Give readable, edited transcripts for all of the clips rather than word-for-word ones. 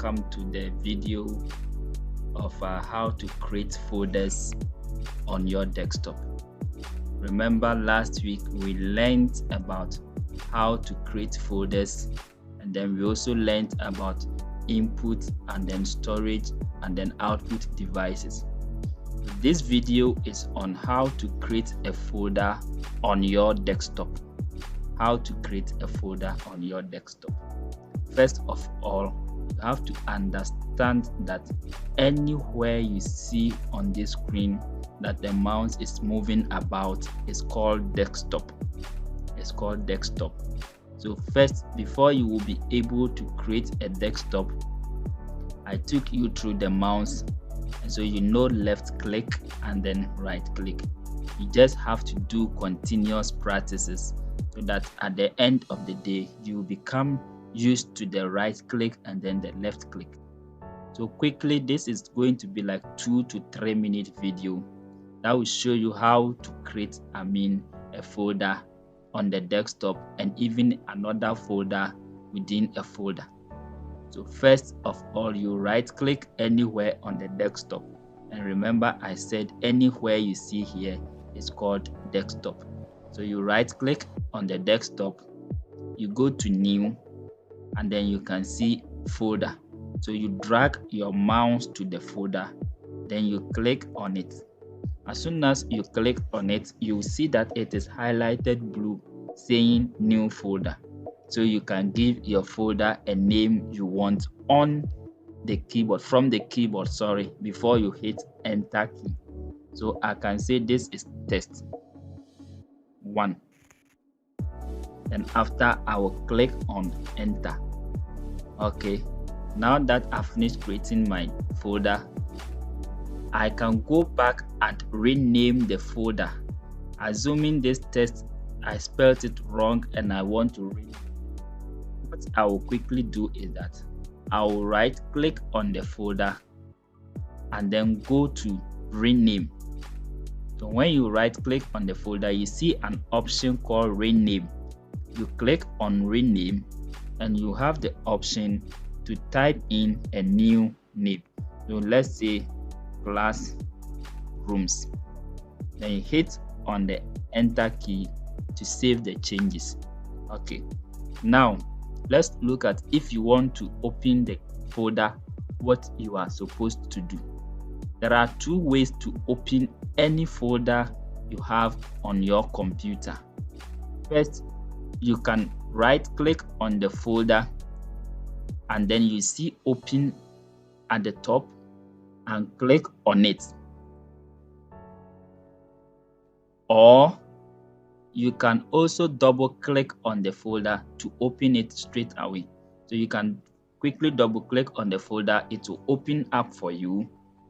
welcome to the video of how to create folders on your desktop. Remember, last week we learned about how to create folders, and then we also learned about input and then storage and then output devices. This video is on how to create a folder on your desktop. How to create a folder on your desktop. First of all, you have to understand that anywhere you see on this screen that the mouse is moving about is called desktop. It's called desktop. So first, before you will be able to create a desktop, I took you through the mouse, and so you know left click and then right click. You just have to do continuous practices so that at the end of the day you will become used to the right click and then the left click. So quickly, this is going to be like 2 to 3 minute video that will show you how to create a folder on the desktop and even another folder within a folder. So first of all, you right click anywhere on the desktop, and remember I said anywhere you see here is called desktop. So you right click on the desktop, you go to new, and then you can see folder. So you drag your mouse to the folder, then you click on it. As soon as you click on it, you will see that it is highlighted blue saying new folder. So you can give your folder a name you want on the keyboard, from the keyboard, before you hit enter key. So I can say this is test 1. Then after, I will click on enter. Okay, now that I've finished creating my folder, I can go back and rename the folder. Assuming this test I spelled it wrong and I want to rename, what I will quickly do is that I will right click on the folder and then go to rename. So when you right click on the folder, you see an option called rename. You click on rename and you have the option to type in a new name. So let's say classrooms. Then you hit on the enter key to save the changes. Okay, now let's look at if you want to open the folder, what you are supposed to do. There are 2 ways to open any folder you have on your computer. First, you can right click on the folder and then you see open at the top and click on it. Or you can also double click on the folder to open it straight away. So you can quickly double click on the folder, it will open up for you,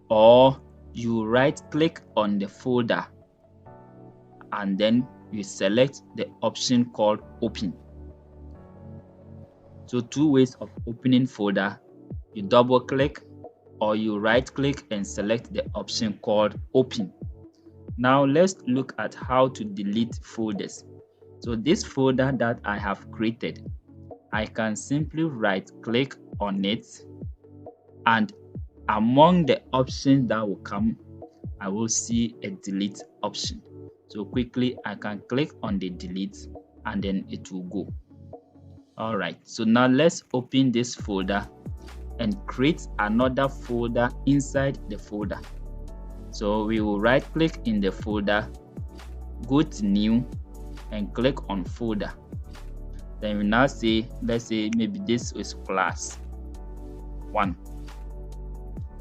or you right click on the folder and then you select the option called open. So 2 ways of opening folder: you double click or you right click and select the option called open. Now let's look at how to delete folders. So this folder that I have created, I can simply right click on it, and among the options that will come, I will see a delete option. So quickly I can click on the delete and then it will go. Alright, so now let's open this folder and create another folder inside the folder. So we will right click in the folder, go to new and click on folder. Then we now say, let's say maybe this is class 1.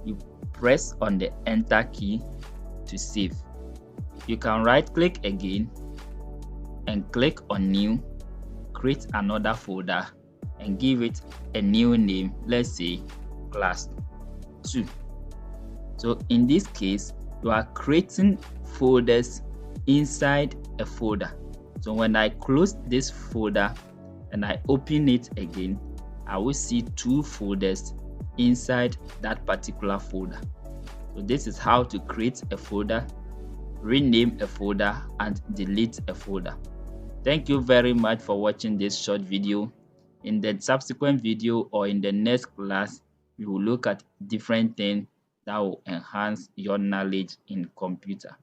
You press on the enter key to save. You can right click again and click on new, create another folder and give it a new name, let's say class 2. So in this case, you are creating folders inside a folder. So when I close this folder and I open it again, I will see 2 folders inside that particular folder. So this is how to create a folder, rename a folder, and delete a folder. Thank you very much for watching this short video. In the subsequent video or in the next class, we will look at different things that will enhance your knowledge in computer.